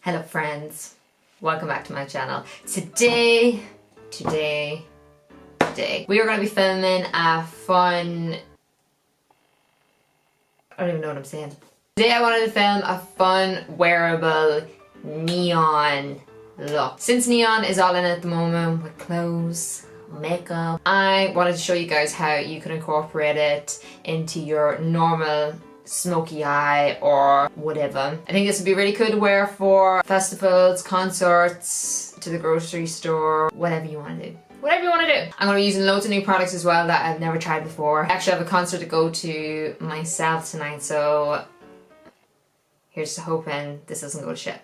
Hello friends, welcome back to my channel. Today we are going to be filming a fun, I don't even know what I'm saying. Today I wanted to film a fun wearable neon look. Since neon is all in at the moment with clothes, makeup, I wanted to show you guys how you can incorporate it into your normal smoky eye or whatever. I think this would be really cool to wear for festivals, concerts, to the grocery store, whatever you want to do. Whatever you want to do. I'm going to be using loads of new products as well that I've never tried before. I actually have a concert to go to myself tonight, so here's to hoping this doesn't go to shit.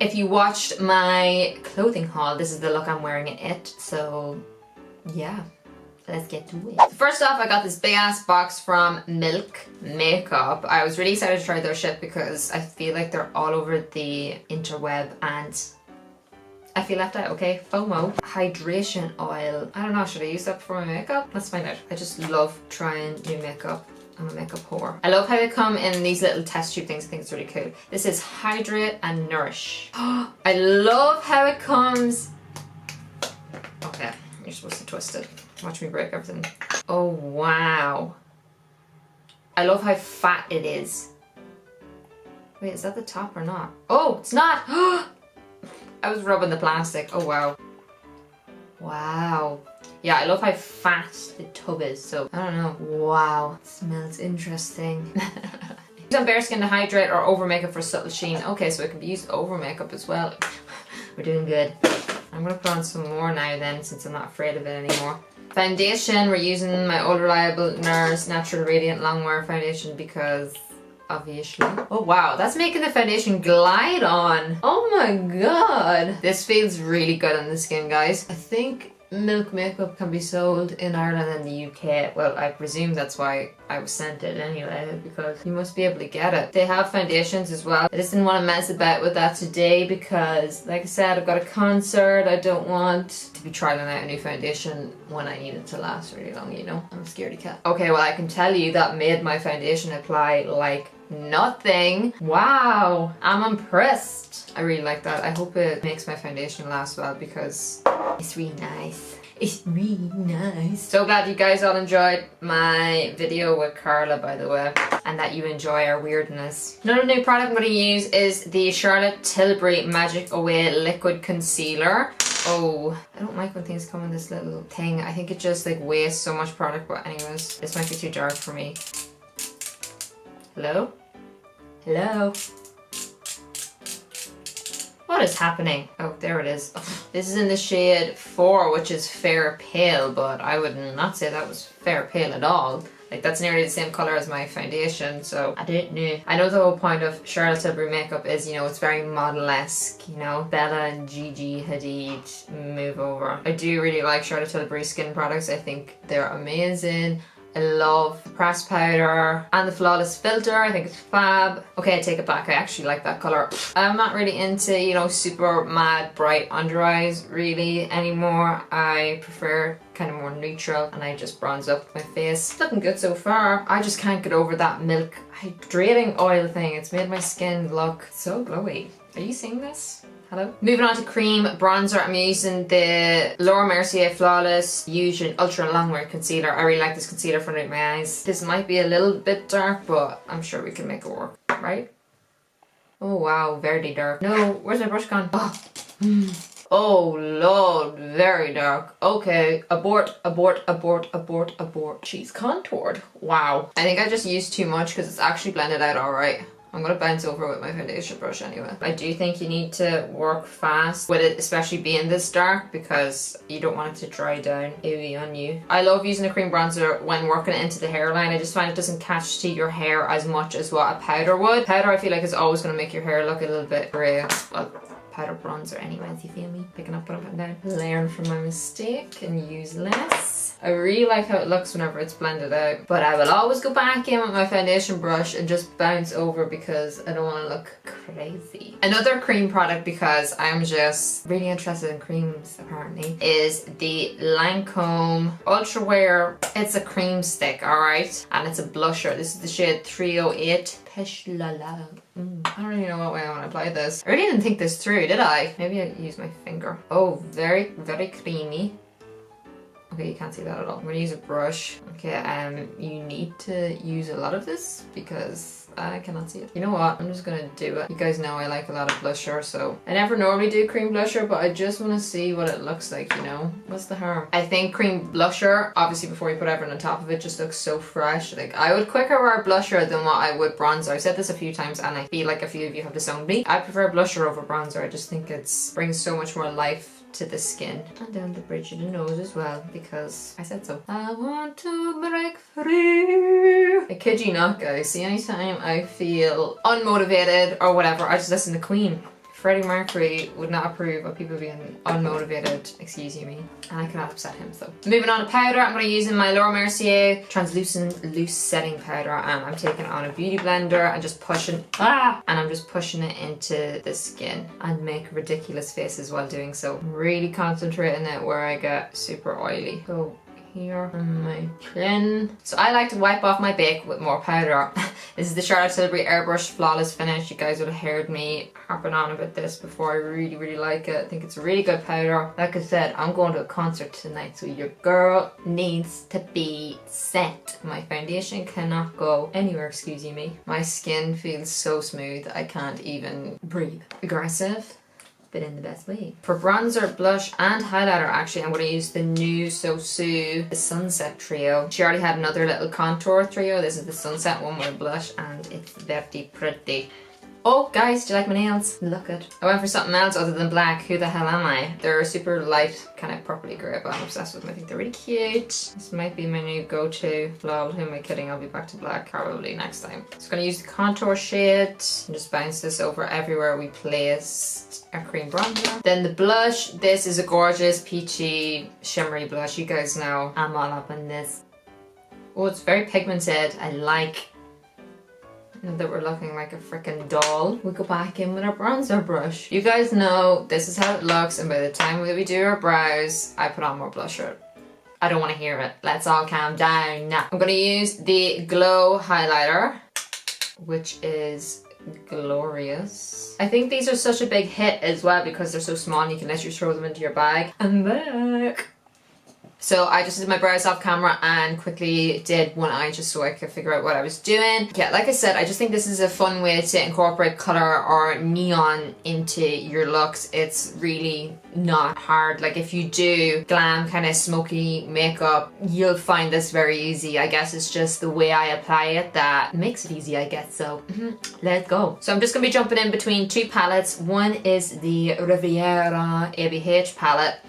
If you watched my clothing haul, this is the look I'm wearing in it, so yeah. Let's get to it. First off, I got this big ass box from Milk Makeup. I was really excited to try their shit because I feel like they're all over the interweb and I feel left out, okay? FOMO. Hydration oil. I don't know, should I use that for my makeup? Let's find out. I just love trying new makeup. I'm a makeup whore. I love how they come in these little test tube things. I think it's really cool. This is Hydrate and Nourish. I love how it comes. Okay, you're supposed to twist it. Watch me break everything. Oh wow. I love how fat it is. Wait, is that the top or not? Oh, it's not! I was rubbing the plastic. Oh wow. Wow. Yeah, I love how fat the tub is, so I don't know. Wow, it smells interesting. Use on bare skin to hydrate or over makeup for subtle sheen. Okay, so it can be used over makeup as well. We're doing good. I'm gonna put on some more now then, since I'm not afraid of it anymore. Foundation, we're using my old reliable NARS Natural Radiant Longwear Foundation because obviously. Oh wow, that's making the foundation glide on. Oh my god. This feels really good on the skin, guys. I think Milk Makeup can be sold in Ireland and the UK. Well, I presume that's why I was sent it anyway, because you must be able to get it. They have foundations as well. I just didn't want to mess about with that today because, like I said, I've got a concert. I don't want to be trying out a new foundation when I need it to last really long, you know? I'm a scaredy cat. Okay, well I can tell you that made my foundation apply like nothing. Wow, I'm impressed. I really like that. I hope it makes my foundation last well because it's really nice. It's really nice. So glad you guys all enjoyed my video with Carla, by the way, and that you enjoy our weirdness. Another new product I'm going to use is the Charlotte Tilbury Magic Away Liquid Concealer. Oh, I don't like when things come in this little thing. I think it just like wastes so much product, but anyways, this might be too dark for me. Hello? Hello? What is happening? Oh, there it is. This is in the shade 4, which is Fair Pale, but I would not say that was Fair Pale at all. Like, that's nearly the same colour as my foundation, so I don't know. I know the whole point of Charlotte Tilbury makeup is, you know, it's very model-esque, you know? Bella and Gigi Hadid move over. I do really like Charlotte Tilbury skin products. I think they're amazing. I love the pressed powder and the flawless filter. I think it's fab. Okay, I take it back. I actually like that color. I'm not really into, you know, super mad bright under eyes really anymore. I prefer kind of more neutral and I just bronze up my face. It's looking good so far. I just can't get over that milk hydrating oil thing. It's made my skin look so glowy. Are you seeing this? Hello? Moving on to cream bronzer, I'm using the Laura Mercier Flawless Fusion Ultra Longwear Concealer. I really like this concealer for underneath my eyes. This might be a little bit dark, but I'm sure we can make it work, right? Oh wow, very dark. No, where's my brush gone? Oh, oh lord, very dark. Okay, abort, abort, abort, abort, abort. She's contoured. Wow. I think I just used too much because it's actually blended out alright. I'm going to bounce over with my foundation brush anyway. I do think you need to work fast with it, especially being this dark, because you don't want it to dry down ooey on you. I love using a cream bronzer when working it into the hairline. I just find it doesn't catch to your hair as much as what a powder would. Powder I feel like is always going to make your hair look a little bit grey. Well, powder bronzer anyways, you feel me? Picking up what I'm putting down. Learn from my mistake and use less. I really like how it looks whenever it's blended out, but I will always go back in with my foundation brush and just bounce over because I don't want to look crazy. Another cream product, because I'm just really interested in creams apparently, is the Lancome Ultra Wear. It's a cream stick, alright? And it's a blusher. This is the shade 308 Pesh La La. I don't really know what way I want to apply this. I really didn't think this through, did I? Maybe I use my finger. Oh, very, very creamy. Okay, you can't see that at all. I'm gonna use a brush. Okay, you need to use a lot of this because I cannot see it. You know what? I'm just gonna do it. You guys know I like a lot of blusher, so I never normally do cream blusher, but I just want to see what it looks like, you know? What's the harm? I think cream blusher, obviously before you put everything on top of it, just looks so fresh. Like, I would quicker wear blusher than what I would bronzer. I've said this a few times and I feel like a few of you have disowned me. I prefer blusher over bronzer. I just think it brings so much more life to the skin and down the bridge of the nose as well because I said so. I want to break free. I kid you not, guys. See, anytime I feel unmotivated or whatever, I just listen to Queen. Freddie Mercury would not approve of people being unmotivated, excuse you me, and I cannot upset him, so. Moving on to powder, I'm going to use my Laura Mercier translucent loose setting powder, and I'm taking it on a beauty blender and just pushing, and I'm just pushing it into the skin and make ridiculous faces while doing so. I'm really concentrating it where I get super oily. So here on my chin. So I like to wipe off my bake with more powder. This is the Charlotte Tilbury Airbrush Flawless Finish. You guys would have heard me harping on about this before. I really, really like it. I think it's a really good powder. Like I said, I'm going to a concert tonight, so your girl needs to be set. My foundation cannot go anywhere, excuse you me. My skin feels so smooth, I can't even breathe. Aggressive, but in the best way. For bronzer, blush and highlighter, actually I'm going to use the new Sosubysj Sunset Trio. She already had another little contour trio. This is the Sunset one with blush and it's very pretty. Oh guys, do you like my nails? Look it. I went for something else other than black. Who the hell am I? They're super light, kind of purpley grey, but I'm obsessed with them. I think they're really cute. This might be my new go-to. Lol, who am I kidding? I'll be back to black probably next time. Just gonna use the contour shade and just bounce this over everywhere we placed our cream bronzer. Then the blush. This is a gorgeous peachy shimmery blush. You guys know I'm all up on this. Oh, it's very pigmented. I like that we're looking like a freaking doll. We go back in with our bronzer brush. You guys know this is how it looks, and by the time that we do our brows, I put on more blusher. I don't want to hear it. Let's all calm down now. I'm going to use the Glow highlighter, which is glorious. I think these are such a big hit as well because they're so small and you can literally throw them into your bag. I'm back. So I just did my brows off camera and quickly did one eye just so I could figure out what I was doing. Yeah, like I said, I just think this is a fun way to incorporate colour or neon into your looks. It's really not hard. Like if you do glam kind of smoky makeup, you'll find this very easy. I guess it's just the way I apply it that makes it easy, I guess. So let's go. So I'm just going to be jumping in between two palettes. One is the Riviera ABH palette.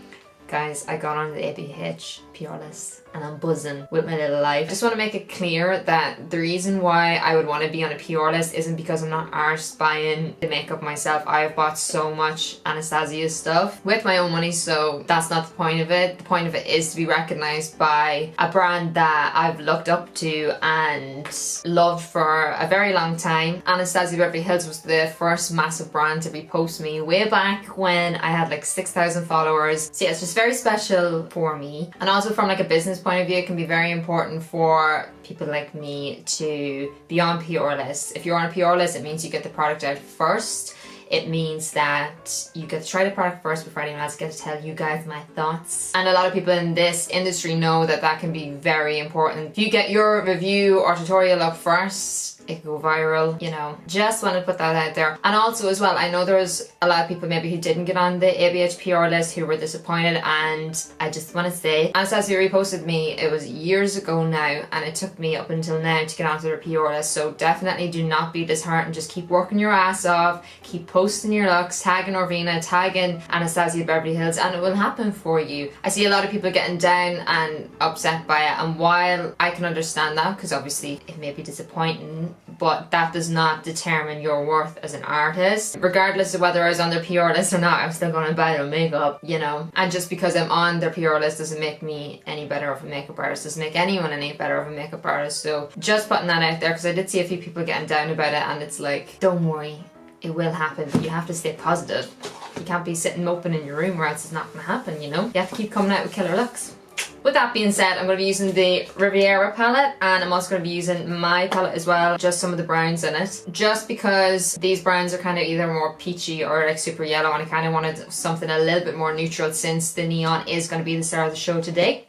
Guys, I got on the ABH Pureless and I'm buzzing with my little life. I just want to make it clear that the reason why I would want to be on a Pureless isn't because I'm not arsed buying the makeup myself. I have bought so much Anastasia's stuff with my own money, so that's not the point of it. The point of it is to be recognised by a brand that I've looked up to and loved for a very long time. Anastasia Beverly Hills was the first massive brand to repost me way back when I had like 6,000 followers. So yeah, it's just very special for me. And also from like a business point of view, it can be very important for people like me to be on PR lists. If you're on a PR list, it means you get the product out first. It means that you get to try the product first before anyone else gets to tell you guys my thoughts. And a lot of people in this industry know that that can be very important. If you get your review or tutorial up first, it can go viral, you know. Just want to put that out there. And also as well, I know there's a lot of people maybe who didn't get on the ABH PR list who were disappointed, and I just want to say, Anastasia reposted me, it was years ago now, and it took me up until now to get onto their PR list, so definitely do not be disheartened. Just keep working your ass off, keep posting your looks, tagging Orvina, tagging Anastasia Beverly Hills, and it will happen for you. I see a lot of people getting down and upset by it, and while I can understand that, because obviously it may be disappointing, but that does not determine your worth as an artist. Regardless of whether I was on their PR list or not, I'm still going to buy their makeup, you know. And just because I'm on their PR list doesn't make me any better of a makeup artist, doesn't make anyone any better of a makeup artist. So just putting that out there, because I did see a few people getting down about it, and it's like, don't worry, it will happen. You have to stay positive. You can't be sitting moping in your room or else it's not going to happen, you know. You have to keep coming out with killer looks. With that being said, I'm going to be using the Riviera palette, and I'm also going to be using my palette as well, just some of the browns in it. Just because these browns are kind of either more peachy or like super yellow, and I kind of wanted something a little bit more neutral since the neon is going to be the star of the show today.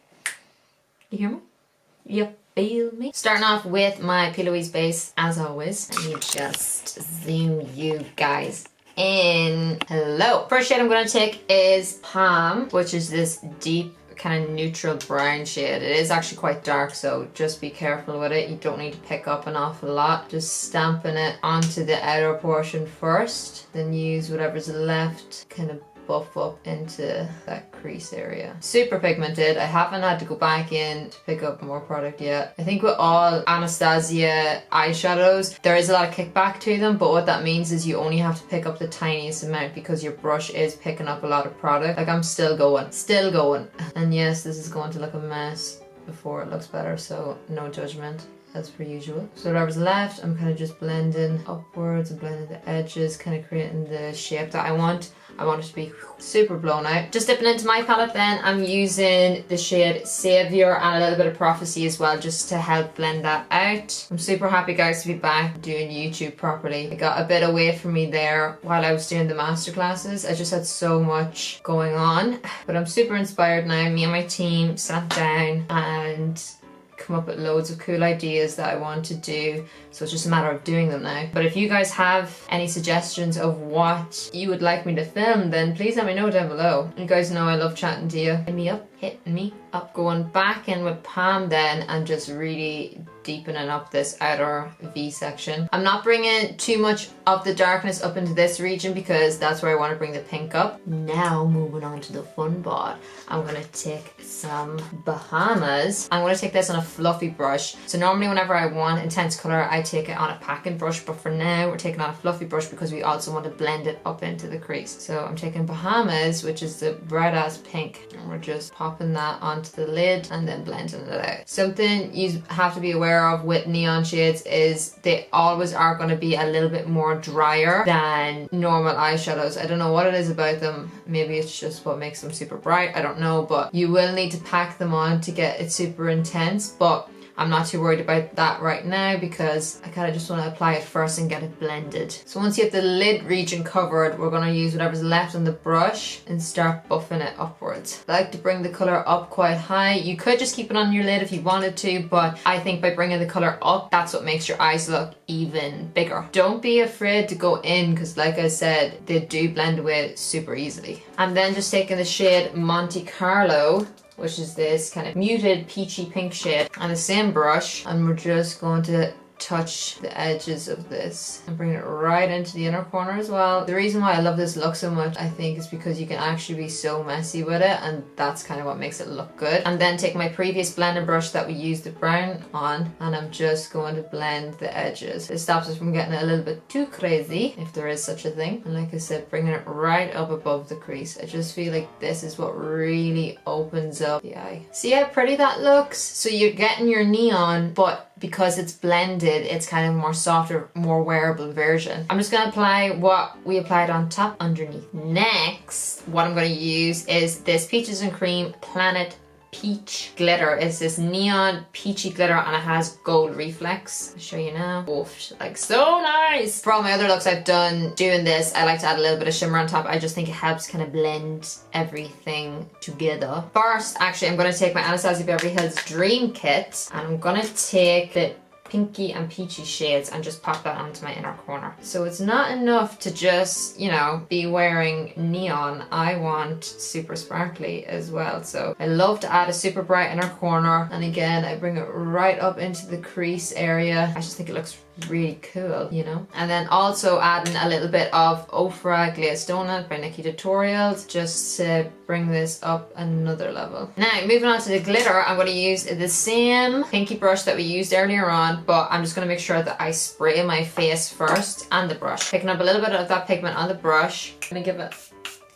You hear me? You feel me? Starting off with my Keilidh base, as always. Let me just zoom you guys in. Hello. First shade I'm going to take is Palm, which is this deep kind of neutral brown shade. It is actually quite dark, so just be careful with it. You don't need to pick up an awful lot. Just stamping it onto the outer portion first, then use whatever's left, kind of buff up into that crease area. Super pigmented. I haven't had to go back in to pick up more product yet. I think with all Anastasia eyeshadows, there is a lot of kickback to them, but what that means is you only have to pick up the tiniest amount because your brush is picking up a lot of product. Like, I'm still going. And yes, this is going to look a mess before it looks better, so no judgment, as per usual. So whatever's left, I'm kind of just blending upwards and blending the edges, kind of creating the shape that I want. I want it to be super blown out. Just dipping into my palette then, I'm using the shade Savior and a little bit of Prophecy as well, just to help blend that out. I'm super happy, guys, to be back doing YouTube properly. It got a bit away from me there while I was doing the masterclasses. I just had so much going on, but I'm super inspired now. Me and my team sat down and come up with loads of cool ideas that I want to do, so it's just a matter of doing them now. But if you guys have any suggestions of what you would like me to film, then please let me know down below. You guys know I love chatting to you. Hit me up. Going back in with Palm then and just really deepening up this outer V section. I'm not bringing too much of the darkness up into this region because that's where I want to bring the pink up. Now moving on to the fun part, I'm going to take some Bahamas. I'm going to take this on a fluffy brush. So normally whenever I want intense color, I take it on a packing brush, but for now we're taking on a fluffy brush because we also want to blend it up into the crease. So I'm taking Bahamas, which is the bright ass pink, and we're just popping that onto the lid and then blending it out. Something you have to be aware of with neon shades is they always are going to be a little bit more drier than normal eyeshadows. I don't know what it is about them. Maybe it's just what makes them super bright. I don't know, but you will need to pack them on to get it super intense. But I'm not too worried about that right now because I kind of just want to apply it first and get it blended. So once you have the lid region covered, we're going to use whatever's left on the brush and start buffing it upwards. I like to bring the color up quite high. You could just keep it on your lid if you wanted to, but I think by bringing the color up, that's what makes your eyes look even bigger. Don't be afraid to go in because, like I said, they do blend away super easily. I'm then just taking the shade Monte Carlo, which is this kind of muted peachy pink shade, on the same brush, and we're just going to touch the edges of this and bring it right into the inner corner as well. The reason why I love this look so much, I think, is because you can actually be so messy with it, and that's kind of what makes it look good. And then take my previous blending brush that we used the brown on, and I'm just going to blend the edges. It stops us from getting a little bit too crazy, if there is such a thing. And like I said, bringing it right up above the crease. I just feel like this is what really opens up the eye. See how pretty that looks? So you're getting your neon, but because it's blended, it's kind of more softer, more wearable version. I'm just gonna apply what we applied on top underneath. Next, what I'm gonna use is this Peaches and Cream Planet Peach glitter. It's this neon peachy glitter and it has gold reflex. I'll show you now. Oof, like so nice. For all my other looks I've done doing this, I like to add a little bit of shimmer on top. I just think it helps kind of blend everything together. First, actually, I'm going to take my Anastasia Beverly Hills Dream Kit and I'm going to take the pinky and peachy shades and just pop that onto my inner corner. So it's not enough to just, you know, be wearing neon. I want super sparkly as well. So I love to add a super bright inner corner, and again I bring it right up into the crease area. I just think it looks really cool, you know. And then also adding a little bit of Ofra Glazed Donut by Nikki Tutorials just to bring this up another level. Now moving on to the glitter, I'm going to use the same pinky brush that we used earlier on, but I'm just going to make sure that I spray my face first and the brush. Picking up a little bit of that pigment on the brush. I'm going to give it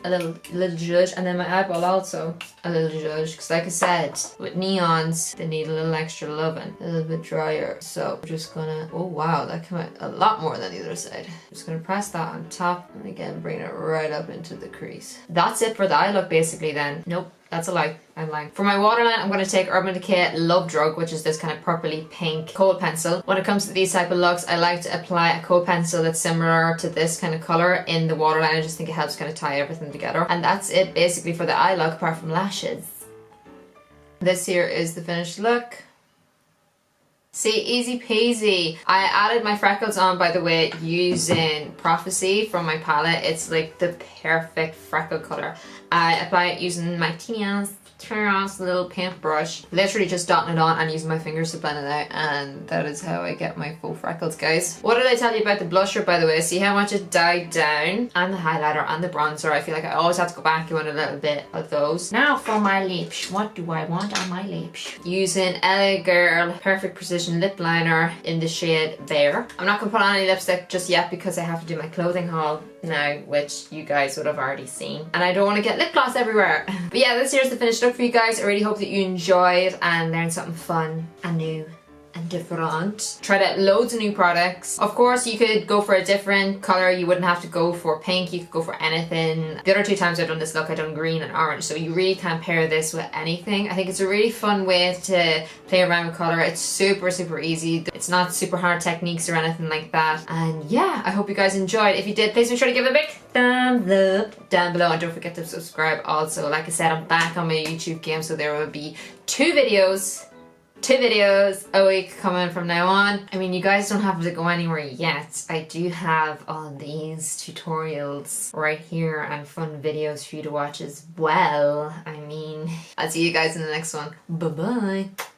a little zhuzh, and then my eyeball also a little zhuzh, because like I said, with neons they need a little extra loving, a little bit drier. So we're just gonna, oh wow, that came out a lot more than the other side. Just gonna press that on top and again bring it right up into the crease. That's it for the eye look basically then. Nope, That's a lie. I'm lying. For my waterline, I'm going to take Urban Decay Love Drug, which is this kind of purpley pink kohl pencil. When it comes to these type of looks, I like to apply a kohl pencil that's similar to this kind of colour in the waterline. I just think it helps kind of tie everything together. And that's it basically for the eye look, apart from lashes. This here is the finished look. See, easy peasy. I added my freckles on, by the way, using Prophecy from my palette. It's like the perfect freckle colour. I apply it using my teeny ass little paintbrush, literally just dotting it on and using my fingers to blend it out, and that is how I get my faux freckles, guys. What did I tell you about the blusher, by the way? See how much it died down, and the highlighter and the bronzer. I feel like I always have to go back and a little bit of those. Now for my lips, what do I want on my lips? Using LA Girl Perfect Precision Lip Liner in the shade Bare. I'm not gonna put on any lipstick just yet because I have to do my clothing haul now, which you guys would have already seen, and I don't want to get lip gloss everywhere. But yeah, this here's the finished look for you guys. I really hope that you enjoyed and learned something fun and new and different. Tried out loads of new products. Of course, you could go for a different colour. You wouldn't have to go for pink. You could go for anything. The other 2 times I've done this look, I've done green and orange, so you really can't pair this with anything. I think it's a really fun way to play around with colour. It's super, super easy. It's not super hard techniques or anything like that. And yeah, I hope you guys enjoyed. If you did, please make sure to give it a big thumbs up down below, and don't forget to subscribe also. Like I said, I'm back on my YouTube game, so there will be 2 videos a week coming from now on. I mean, you guys don't have to go anywhere yet. I do have all these tutorials right here and fun videos for you to watch as well. I mean, I'll see you guys in the next one. Bye bye.